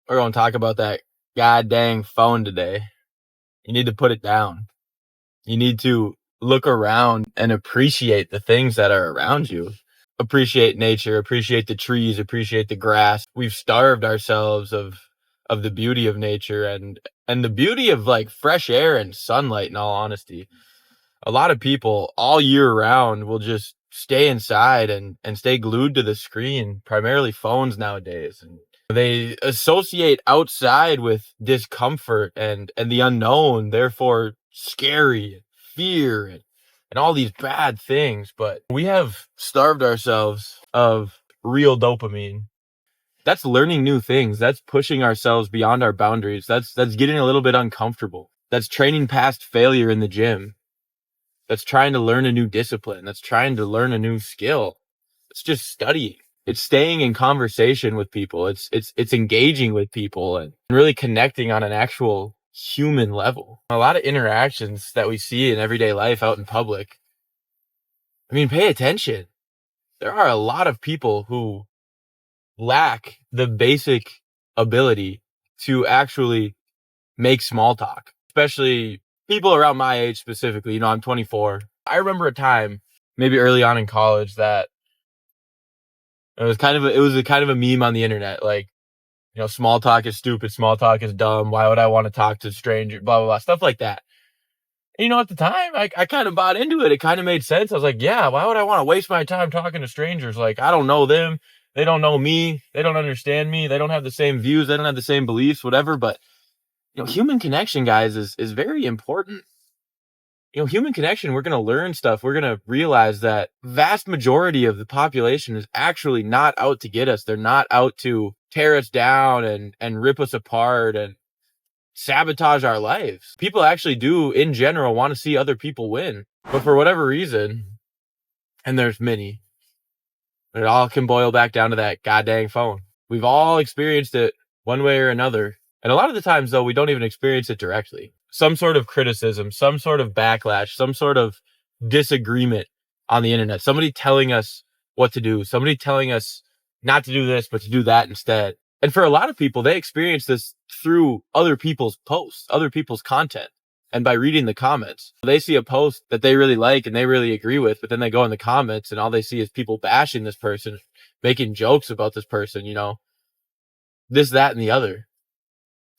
We're going to talk about that god dang phone today. You need to put it down. You need to look around and appreciate the things that are around you. Appreciate nature, appreciate the trees, appreciate the grass. We've starved ourselves of the beauty of nature and the beauty of like fresh air and sunlight, in all honesty. A lot of people all year round will just stay inside and stay glued to the screen, primarily phones nowadays. And they associate outside with discomfort and the unknown, therefore scary, fear, and all these bad things. But we have starved ourselves of real dopamine. That's learning new things. That's pushing ourselves beyond our boundaries. That's getting a little bit uncomfortable. That's training past failure in the gym. That's trying to learn a new discipline. That's trying to learn a new skill. It's just studying. It's staying in conversation with people. It's engaging with people and really connecting on an actual human level. A lot of interactions that we see in everyday life out in public. I mean, pay attention. There are a lot of people who lack the basic ability to actually make small talk, especially people around my age specifically. You know, I'm 24. I remember a time, maybe early on in college, that it was a kind of a meme on the internet. Like, you know, small talk is stupid. Small talk is dumb. Why would I want to talk to strangers? Blah, blah, blah. Stuff like that. And, you know, at the time, I kind of bought into it. It kind of made sense. I was like, yeah, why would I want to waste my time talking to strangers? Like, I don't know them. They don't know me. They don't understand me. They don't have the same views. They don't have the same beliefs, whatever. But, you know, human connection, guys, is very important. You know, human connection, we're going to learn stuff. We're going to realize that vast majority of the population is actually not out to get us. They're not out to tear us down and rip us apart and sabotage our lives. People actually do, in general, want to see other people win. But for whatever reason, and there's many, it all can boil back down to that goddamn phone. We've all experienced it one way or another. And a lot of the times, though, we don't even experience it directly. Some sort of criticism, some sort of backlash, some sort of disagreement on the internet. Somebody telling us what to do. Somebody telling us not to do this, but to do that instead. And for a lot of people, they experience this through other people's posts, other people's content. And by reading the comments, they see a post that they really like and they really agree with, but then they go in the comments and all they see is people bashing this person, making jokes about this person, you know, this, that, and the other.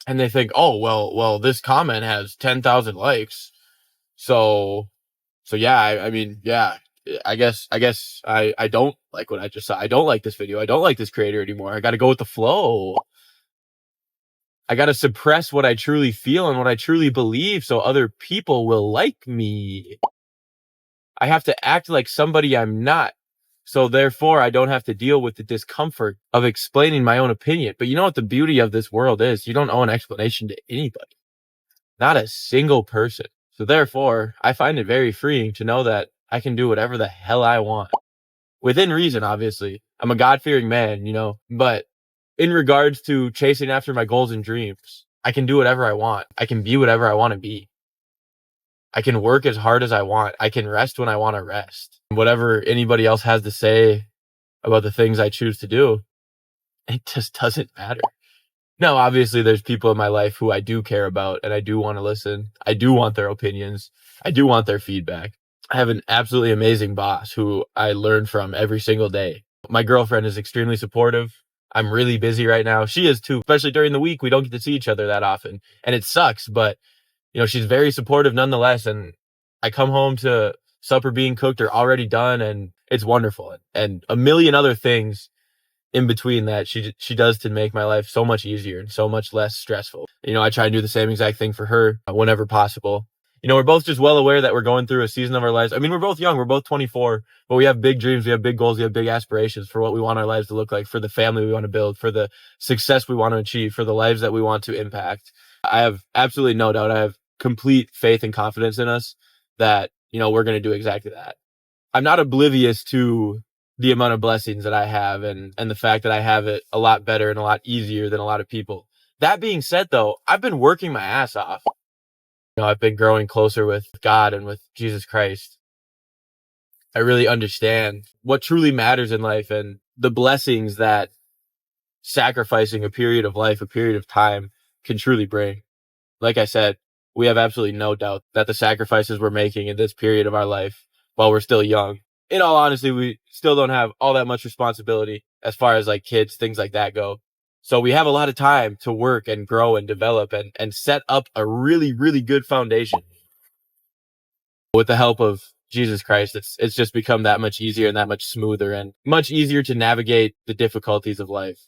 And they think, oh, well, this comment has 10,000 likes. So yeah, I mean, yeah, I guess I don't like what I just saw. I don't like this video. I don't like this creator anymore. I got to go with the flow. I got to suppress what I truly feel and what I truly believe so other people will like me. I have to act like somebody I'm not. So therefore, I don't have to deal with the discomfort of explaining my own opinion. But you know what the beauty of this world is? You don't owe an explanation to anybody. Not a single person. So therefore, I find it very freeing to know that I can do whatever the hell I want. Within reason, obviously. I'm a God-fearing man, you know, but in regards to chasing after my goals and dreams, I can do whatever I want. I can be whatever I want to be. I can work as hard as I want. I can rest when I want to rest. Whatever anybody else has to say about the things I choose to do, it just doesn't matter. No, obviously there's people in my life who I do care about and I do want to listen. I do want their opinions. I do want their feedback. I have an absolutely amazing boss who I learn from every single day. My girlfriend is extremely supportive. I'm really busy right now. She is too, especially during the week. We don't get to see each other that often and it sucks, but you know, she's very supportive nonetheless. And I come home to supper being cooked or already done and it's wonderful. And a million other things in between that she does to make my life so much easier and so much less stressful. You know, I try and do the same exact thing for her whenever possible. You know, we're both just well aware that we're going through a season of our lives. I mean, we're both young. We're both 24, but we have big dreams. We have big goals. We have big aspirations for what we want our lives to look like, for the family we want to build, for the success we want to achieve, for the lives that we want to impact. I have absolutely no doubt. I have complete faith and confidence in us that, you know, we're going to do exactly that. I'm not oblivious to the amount of blessings that I have and the fact that I have it a lot better and a lot easier than a lot of people. That being said, though, I've been working my ass off. You know, I've been growing closer with God and with Jesus Christ. I really understand what truly matters in life and the blessings that sacrificing a period of life, a period of time can truly bring. Like I said, we have absolutely no doubt that the sacrifices we're making in this period of our life while we're still young, in all honesty, we still don't have all that much responsibility as far as like kids, things like that go. So we have a lot of time to work and grow and develop and set up a really, really good foundation. With the help of Jesus Christ, it's just become that much easier and that much smoother and much easier to navigate the difficulties of life.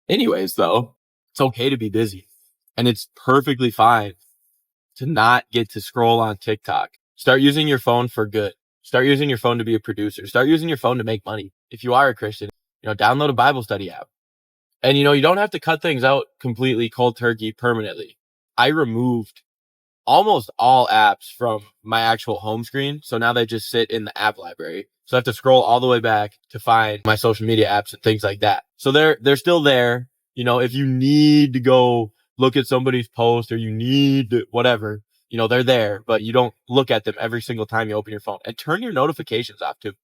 Anyways, though, it's okay to be busy, and it's perfectly fine to not get to scroll on TikTok. Start using your phone for good. Start using your phone to be a producer. Start using your phone to make money. If you are a Christian, download a Bible study app. And, you don't have to cut things out completely cold turkey permanently. I removed almost all apps from my actual home screen. So now they just sit in the app library. So I have to scroll all the way back to find my social media apps and things like that. So they're still there. If you need to go look at somebody's post or you need to, whatever, they're there, but you don't look at them every single time you open your phone. And turn your notifications off too.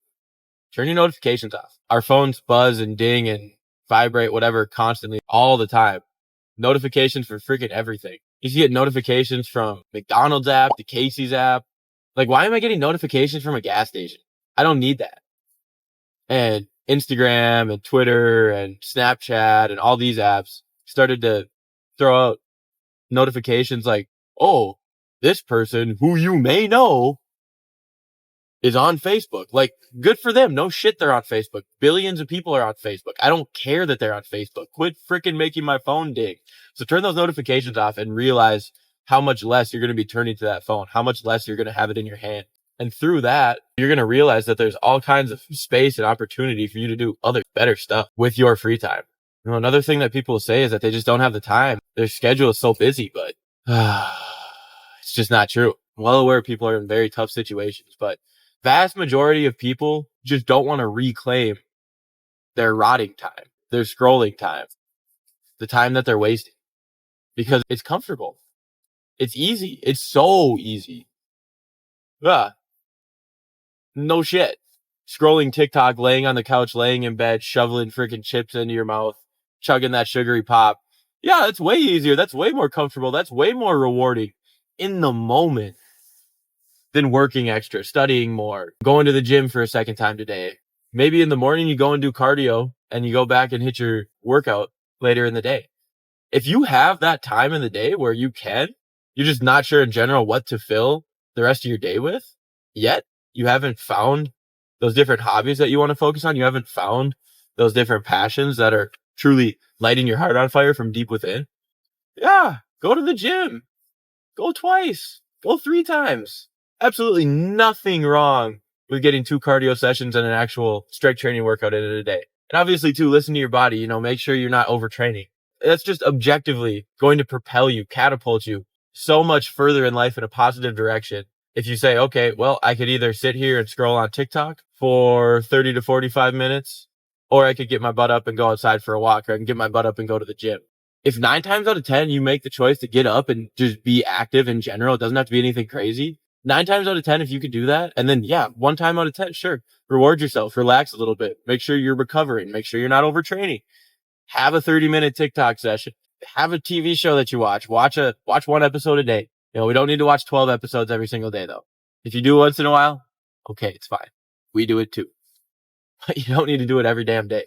Turn your notifications off. Our phones buzz and ding and vibrate, whatever, constantly, all the time. Notifications for freaking everything. You get notifications from McDonald's app, the Casey's app. Like, why am I getting notifications from a gas station? I don't need that. And Instagram and Twitter and Snapchat and all these apps started to throw out notifications like, oh, this person who you may know is on Facebook. Like, good for them. No shit, they're on Facebook. Billions of people are on Facebook. I don't care that they're on Facebook. Quit freaking making my phone ding. So turn those notifications off and realize how much less you're going to be turning to that phone, how much less you're going to have it in your hand. And through that, you're going to realize that there's all kinds of space and opportunity for you to do other better stuff with your free time. Another thing that people say is that they just don't have the time. Their schedule is so busy, but it's just not true. I'm well aware people are in very tough situations, but vast majority of people just don't want to reclaim their rotting time, their scrolling time, the time that they're wasting, because it's comfortable. It's easy. It's so easy. No shit. Scrolling TikTok, laying on the couch, laying in bed, shoveling freaking chips into your mouth, chugging that sugary pop. Yeah, that's way easier. That's way more comfortable. That's way more rewarding in the moment than working extra, studying more, going to the gym for a second time today. Maybe in the morning you go and do cardio and you go back and hit your workout later in the day. If you have that time in the day where you're just not sure in general what to fill the rest of your day with yet, you haven't found those different hobbies that you want to focus on. You haven't found those different passions that are truly lighting your heart on fire from deep within. Yeah, go to the gym. Go twice. Go 3 times. Absolutely nothing wrong with getting 2 cardio sessions and an actual strength training workout in a day. And obviously too, listen to your body, make sure you're not overtraining. That's just objectively going to propel you, catapult you so much further in life in a positive direction. If you say, okay, well, I could either sit here and scroll on TikTok for 30 to 45 minutes, or I could get my butt up and go outside for a walk, or I can get my butt up and go to the gym. If 9 times out of 10, you make the choice to get up and just be active in general, it doesn't have to be anything crazy. 9 times out of 10, if you could do that, and then 1 time out of 10, sure, reward yourself, relax a little bit, make sure you're recovering, make sure you're not overtraining. Have a 30-minute TikTok session. Have a TV show that you watch. Watch 1 episode a day. We don't need to watch 12 episodes every single day though. If you do it once in a while, okay, it's fine. We do it too. But you don't need to do it every damn day.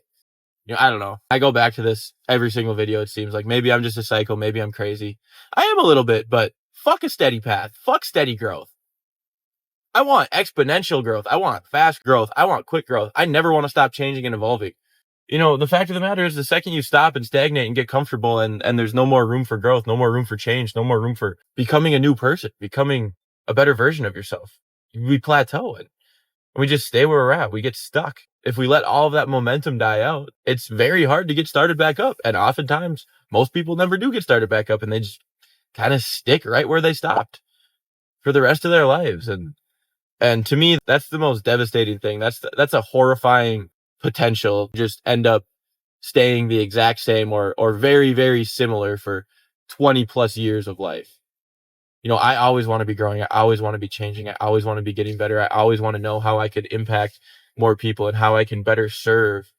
I don't know. I go back to this every single video, it seems like. Maybe I'm just a psycho. Maybe I'm crazy. I am a little bit, but fuck a steady path. Fuck steady growth. I want exponential growth. I want fast growth. I want quick growth. I never want to stop changing and evolving. The fact of the matter is the second you stop and stagnate and get comfortable and there's no more room for growth, no more room for change, no more room for becoming a new person, becoming a better version of yourself, we plateau and we just stay where we're at. We get stuck. If we let all of that momentum die out, it's very hard to get started back up. And oftentimes, most people never do get started back up and they just kind of stick right where they stopped for the rest of their lives. And to me, that's the most devastating thing. That's a horrifying potential. Just end up staying the exact same or very, very similar for 20 plus years of life. I always want to be growing. I always want to be changing. I always want to be getting better. I always want to know how I could impact more people and how I can better serve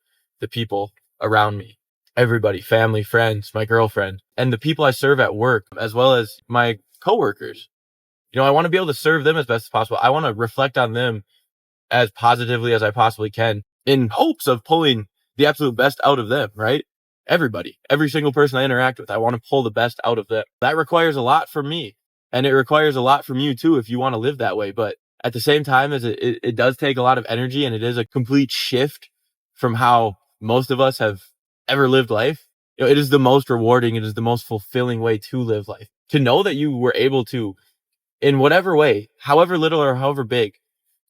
the people around me. Everybody, family, friends, my girlfriend, and the people I serve at work, as well as my coworkers. I want to be able to serve them as best as possible. I want to reflect on them as positively as I possibly can in hopes of pulling the absolute best out of them, right? Everybody, every single person I interact with, I want to pull the best out of them. That requires a lot from me, and it requires a lot from you too if you want to live that way. But at the same time, as it does take a lot of energy, and it is a complete shift from how most of us have ever lived life. It is the most rewarding, it is the most fulfilling way to live life. To know that you were able to, in whatever way, however little or however big,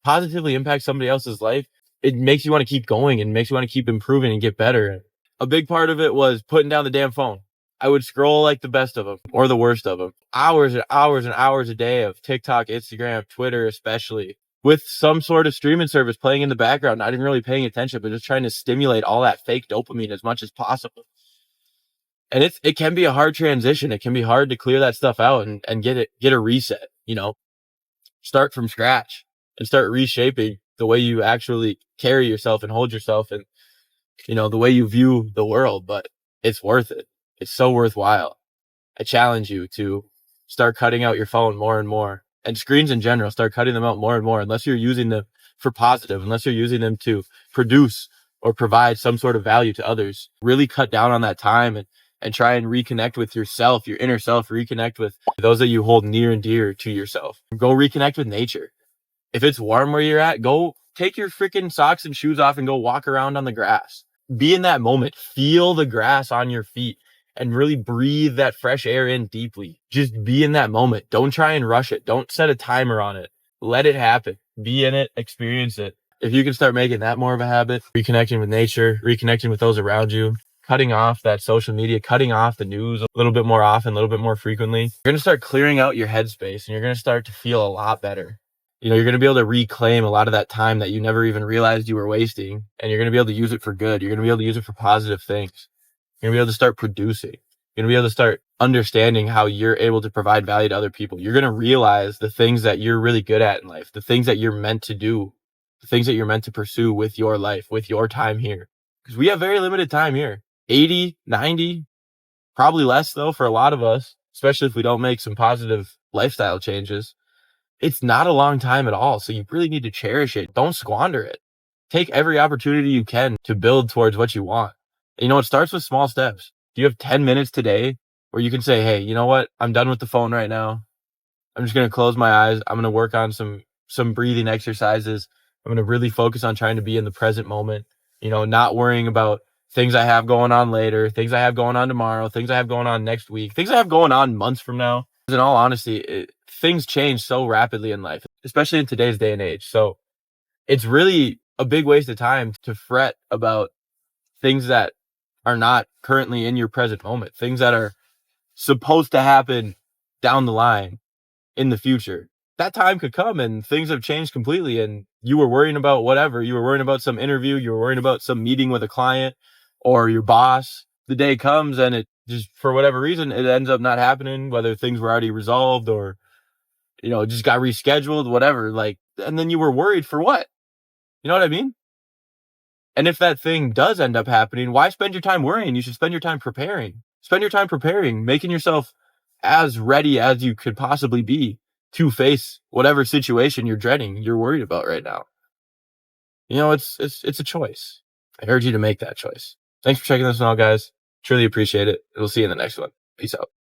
positively impact somebody else's life, it makes you want to keep going and makes you want to keep improving and get better. A big part of it was putting down the damn phone. I would scroll like the best of them or the worst of them. Hours and hours and hours a day of TikTok, Instagram, Twitter, especially, with some sort of streaming service playing in the background, not even really paying attention, but just trying to stimulate all that fake dopamine as much as possible. And it can be a hard transition. It can be hard to clear that stuff out and get a reset, start from scratch and start reshaping the way you actually carry yourself and hold yourself and, the way you view the world. But it's worth it. It's so worthwhile. I challenge you to start cutting out your phone more and more, and screens in general, start cutting them out more and more, unless you're using them for positive, unless you're using them to produce or provide some sort of value to others. Really cut down on that time and try and reconnect with yourself, your inner self, reconnect with those that you hold near and dear to yourself. Go reconnect with nature. If it's warm where you're at, go take your freaking socks and shoes off and go walk around on the grass. Be in that moment. Feel the grass on your feet and really breathe that fresh air in deeply. Just be in that moment. Don't try and rush it. Don't set a timer on it. Let it happen. Be in it. Experience it. If you can start making that more of a habit, reconnecting with nature, reconnecting with those around you, cutting off that social media, cutting off the news a little bit more often, a little bit more frequently, you're going to start clearing out your headspace and you're going to start to feel a lot better. You're going to be able to reclaim a lot of that time that you never even realized you were wasting, and you're going to be able to use it for good. You're going to be able to use it for positive things. You're going to be able to start producing. You're going to be able to start understanding how you're able to provide value to other people. You're going to realize the things that you're really good at in life, the things that you're meant to do, the things that you're meant to pursue with your life, with your time here. Because we have very limited time here. 80, 90, probably less though for a lot of us, especially if we don't make some positive lifestyle changes. It's not a long time at all. So you really need to cherish it. Don't squander it. Take every opportunity you can to build towards what you want. It starts with small steps. Do you have 10 minutes today where you can say, hey, you know what? I'm done with the phone right now. I'm just going to close my eyes. I'm going to work on some breathing exercises. I'm going to really focus on trying to be in the present moment, not worrying about things I have going on later, things I have going on tomorrow, things I have going on next week, things I have going on months from now. In all honesty, things change so rapidly in life, especially in today's day and age. So it's really a big waste of time to fret about things that are not currently in your present moment, things that are supposed to happen down the line in the future. That time could come and things have changed completely, and you were worrying about whatever. You were worrying about some interview, you were worrying about some meeting with a client or your boss. The day comes and it just, for whatever reason, it ends up not happening, whether things were already resolved or, it just got rescheduled, whatever. And then you were worried for what? You know what I mean? And if that thing does end up happening, why spend your time worrying? You should spend your time preparing. Spend your time preparing, making yourself as ready as you could possibly be to face whatever situation you're dreading, you're worried about right now. It's a choice. I urge you to make that choice. Thanks for checking this one out, guys. Truly appreciate it. We'll see you in the next one. Peace out.